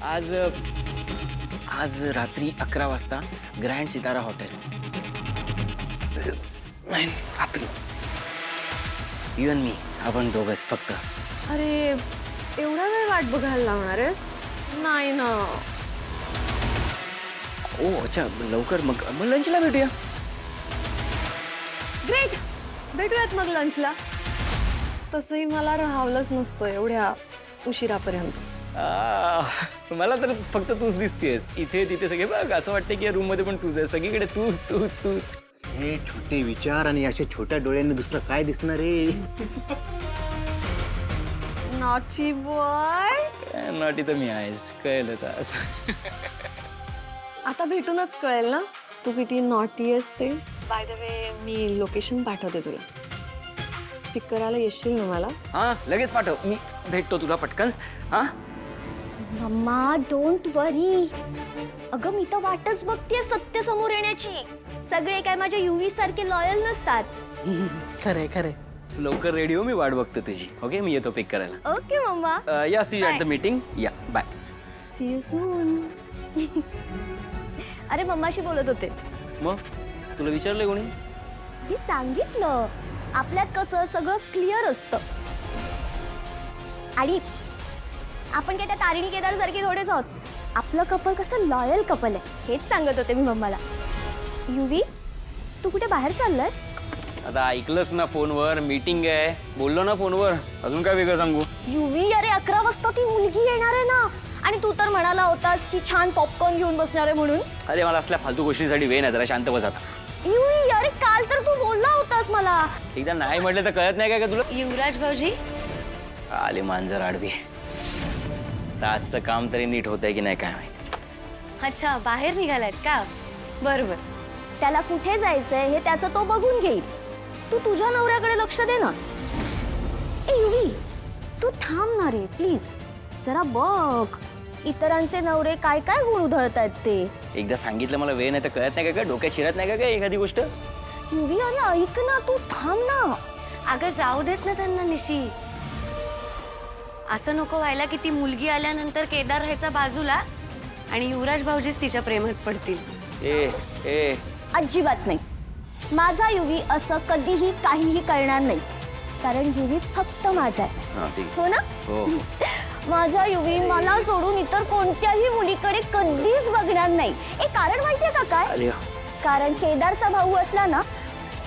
आज आज रात्री 11 वाजता ग्रँड सितारा हॉटेल. नाही आपण यू अँड मी, आपण दोघंच फक्त. अरे एवढा वेळ वाट बघायला लावणार आहेस? नाही ना. ओ अच्छा, लवकर मग लंचला भेटूया. ग्रेट, भेटूयात मग लंचला. तसंही मला राहावलंच नसतं एवढ्या उशिरापर्यंत. मला तर फक्त तूच दिसतेस इथे तिथे सगळे. बघ असं वाटतं की या रूम मध्ये पण तूच आहे, सगळीकडे तूच तूच तूच. हे छोटे विचार आणि अशा छोट्या डोळ्यांनी दुसरं काय दिसणार रे? Naughty boy. नॉटी तर मी आहेस, कळलंच आज. आता भेटूनच कळेल ना तू किती नॉटी आहेस ते. Bye the way me location पाठवते तुला. पिक करायला येशील ना मला? हा लगेच पाठव, मी भेटतो तुला पटकन. हा मम्मा डोंट वरी. अगं मी तर वाटच बघतेय सत्य समोर येण्याची. सगळे काय माझ्या युवी सारखे लॉयल नसतात. खरे खरे. लवकर रेडी हो, मी वाट बघतो तुझी. ओके मी येतो पिक करायला. Okay mama. Yeah see you at the meeting. Yeah bye. See you soon. अरे मम्माशी बोलत होते. मग तुला विचारलंय कोणी? मी सांगितलं आपल्यात कसं सगळं क्लिअर असतं. आणि आपण काय त्या तारिणी केदार सारखी थोडेच आहोत. आपलं कपल कसं लॉयल कपल आहे हेच सांगत होते मी मम्माला. युवी तू कुठे बाहेर चाललास? आता ऐकलंस ना फोनवर, मीटिंग आहे. बोललो ना फोनवर, अजून काय वेगळं सांगू? युवी अरे 11 वाजता ती मुलगी येणार आहे ना. आणि तू तर म्हणाला होतास की छान पॉपकॉर्न घेऊन बसणार आहे म्हणून. अरे मला असल्या फालतू गोष्टींसाठी वेळ नाही, जरा शांत बस आता. युवी अरे काल तर तू बोलला होतास मला. एकदा नाही म्हटलं तर कळत नाही काय का तुला? युवराज भाऊजी. आले मांजर आडवी. तर आजचं काम तरी नीट होतंय की नाही काय माहिती. अच्छा बाहेर निघालात का? बरोबर. त्याला कुठे जायचंय हे त्याचं तो बघून घेईल. तू तुझ्या नवऱ्याकडे लक्ष दे ना. ए युवी तू थांब ना रे प्लीज. जरा बघ इतरांचे नवरे काय काय गुण उधळतायत ते. एकदा सांगितलं मला वेळ नाही तर कळत नाही का? डोक्यात शिरत नाही का एखादी गोष्ट? युवी अरे ऐक ना तू थांब ना. अगं जाऊ देत ना त्यांना निशी. असं नको व्हायला की ती मुलगी आल्यानंतर केदार राहायचा बाजूला आणि युवराज भाऊजीच तिच्या प्रेमात पडतील. ए ए अजिबात नाही. माझा युवी असं कधीही काहीही करणार नाही. कारण युवी फक्त माझा आहे. हा ठीक हो ना? हो हो. माझा युवी मला सोडून इतर कोणत्याही मुलीकडे कधीच बघणार नाही. एक कारण माहितीये का काय? अरे कारण केदारचा भाऊ असला ना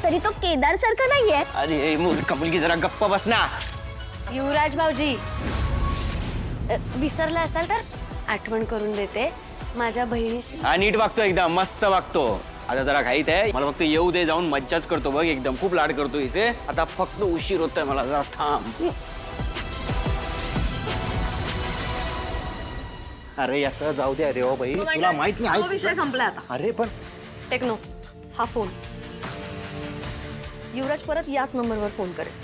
तरी तो केदार सारखा नाहीये. अरे मुलगी जरा गप्पा बस ना. युवराज भाऊजी विसरला असाल तर आठवण करून देते माझ्या बहिणीशी. हा नीट वागतो, एकदम मस्त वागतो. आता जरा घाईत आहे, मला फक्त येऊ दे, जाऊन मज्जाच करतो बघ. एकदम खूप लाड करतो हिचे. आता फक्त उशीर होतोय मला, जरा थांब. अरे याचं जाऊ द्या रे बाई. तुला माहित तो नाही विषय संपला आता. अरे पण टेक्नो हा फोन. युवराज परत याच नंबरवर फोन करेल.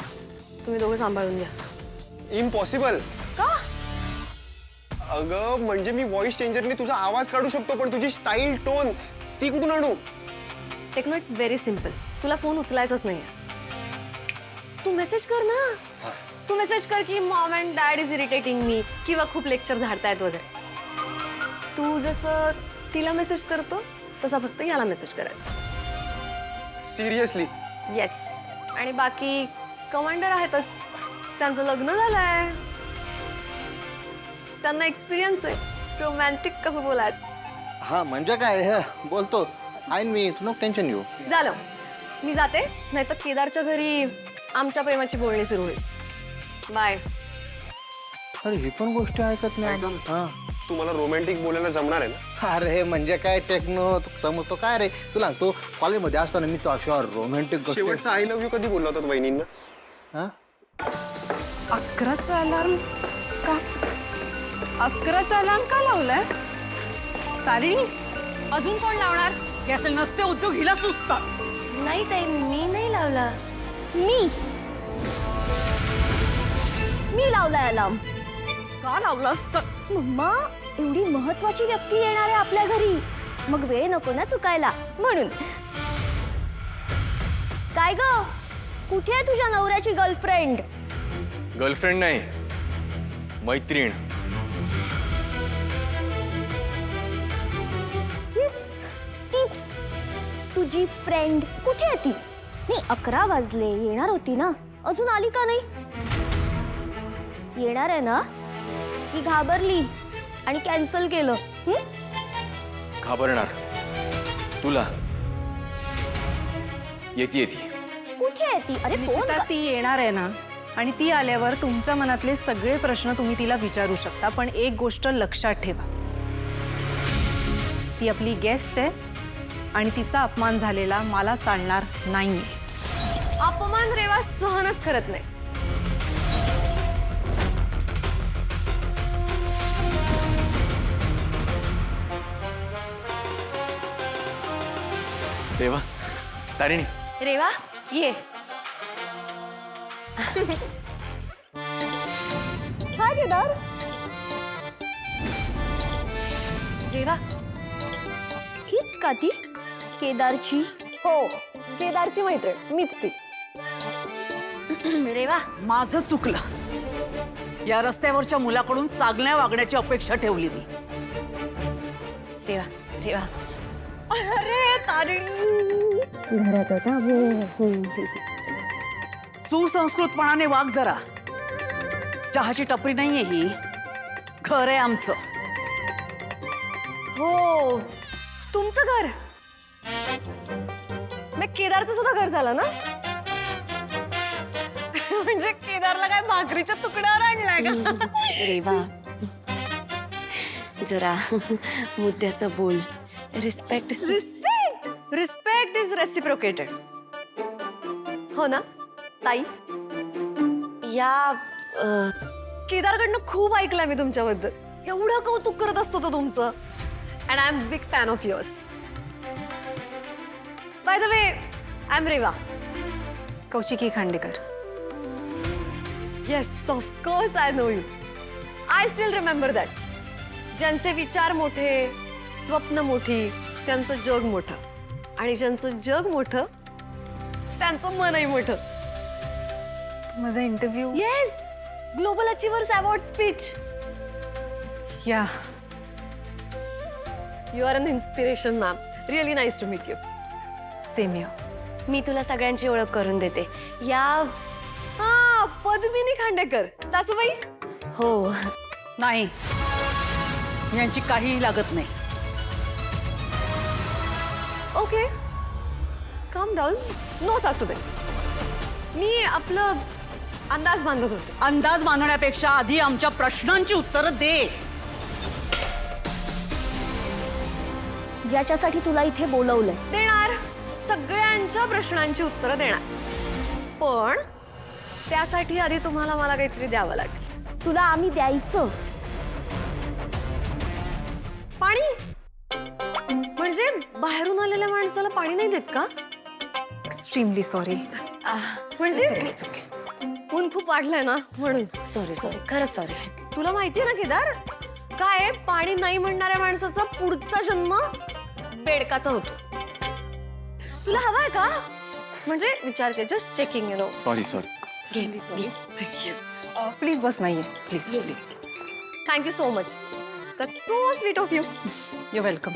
तुम्ही दोघं सांभाळून घ्या. इम्पॉसिबल. का? अगं म्हणजे मी व्हॉइस चेंजरने तुझा आवाज काढू शकतो, पण तुझी स्टाईल टोन ती कुठून आणू? Techno it's very simple. तुला फोन उचलायचाच नाही. तू मेसेज कर ना. तू मेसेज कर की mom and dad is irritating मी किंवा खूप लेक्चर झाडतायत वगैरे. तू जसं तिला मेसेज करतो तसा फक्त याला मेसेज करायचा. सिरियसली? येस. आणि बाकी कमांडर आहेतच. त्यांचं लग्न झालंय. त्यांना एक्सपिरियन्स आहे रोमॅन्टिक कसं बोलायचं. हा म्हणजे काय हे बोलतो आईन मी. तू नको टेन्शन घेऊ. झालं मी जाते, नाही तर केदारच्या घरी आमच्या प्रेमाची बोलणी सुरू होईल. बाय. अरे ही पण गोष्टी ऐकत नाही. हा तुम्हाला रोमॅन्टिक बोलायला जमणार आहे ना? अरे म्हणजे काय टेक्नो तू समजतो काय रे? तुला तो कॉलेजमध्ये असताना मी तो अशा रोमॅन्टिक शेवटचा आय लव्ह यू कधी बोलला होता बहिणींना? हा 11चा अलार्म का? 11चा अलार्म का लावलाय? तारिणी अजून कोण लावणार? हे असे नसते उद्योग हिला सुचतात. नाही ताई मी नाही लावला. मी लावलाय अलार्म. का लावलास का? मम्मा एवढी महत्वाची व्यक्ती येणार आहे आपल्या घरी. मग वेळ नको ना चुकायला म्हणून. काय ग कुठे आहे तुझ्या नवऱ्याची गर्लफ्रेंड? गर्लफ्रेंड नाही, मैत्रीण. तुझी फ्रेंड कुठे आहे ती? नाही 11 वाजले, येणार होती ना, अजून आली का नाही? येणार आहे ना की घाबरली आणि कॅन्सल केलं? घाबरणार तुला येते ती. कुठे आहे ती? अरे फोन निश्चिता ती येणार आहे ना, आणि ती आल्यावर तुमच्या मनातले सगळे प्रश्न तुम्ही तिला विचारू शकता. पण एक गोष्ट लक्षात ठेवा, ती आपली गेस्ट आहे आणि तिचा अपमान झालेला मला चालणार नाहीये. अपमान रेवा सहनच करत नाही. देवा, तारिणी, रेवा ये. हाय केदार. रेवा. हीच का ती केदारची? हो, केदारची मैत्रीण मीच ती. रेवा. माझं चुकलं. या रस्त्यावरच्या मुलाकडून चांगल्या वागण्याची अपेक्षा ठेवली मी. रेवा रेवा. अरे तारिणी, घरात होता. सुसंस्कृतपणाने वाग जरा. चहाची टपरी नाहीये ही, घर आहे आमचं. हो, तुमचं घर. मग केदारचं सुद्धा घर झालं ना? म्हणजे केदारला काय भाकरीच्या तुकड्यावर आणलाय का? रेवा जरा मुद्द्याचा बोल. Respect. Respect. Respect is reciprocated. हो ना ताई? या केदारकडनं खूप ऐकलंय मी तुमच्याबद्दल. एवढं कौतुक करत असतो तो तुमचं. And I am big fan of yours. By the way, I am Reva. Kaushiki Khandekar. Yes, of course I know you. I still remember that. ज्यांचे विचार मोठे, स्वप्न मोठी, त्यांचं जग मोठं. आणि ज्यांचं जग मोठं, त्यांचं मनही मोठं. माझा interview. Yes, global achievers award speech. Yeah you are an inspiration ma'am. Really nice to meet you. Same yeah. मी तुला सगळ्यांची ओळख करून देते. या हा, पद्मिनी खांडेकर सासूबाई. हो, नाही, यांची काहीही लागत नाही. Okay, come down. नो सासूबाई, मी आपलं अंदाज बांधत होते. अंदाज बांधण्यापेक्षा आधी आमच्या प्रश्नांची उत्तरं दे. ज्याच्यासाठी तुला इथे बोलवलंय. देणार, सगळ्यांच्या प्रश्नांची उत्तरं देणार. पण त्यासाठी आधी तुम्हाला मला काहीतरी द्यावं लागेल. तुला आम्ही द्यायचं. पाणी. म्हणजे बाहेरून आलेल्या माणसाला पाणी नाही देत का? Extremely sorry. म्हणजे ऊन खूप वाढलंय ना म्हणून. सॉरी खरंच सॉरी. तुला माहितीये ना केदार, काय पाणी नाही म्हणणाऱ्या माणसाचा पुढचा जन्म बेडकाचा होतो. तुला हवाय का? म्हणजे विचार के, just checking, you know. Sorry. Please बस. नाहीये please. Thank you so much. That's so sweet of you. You welcome.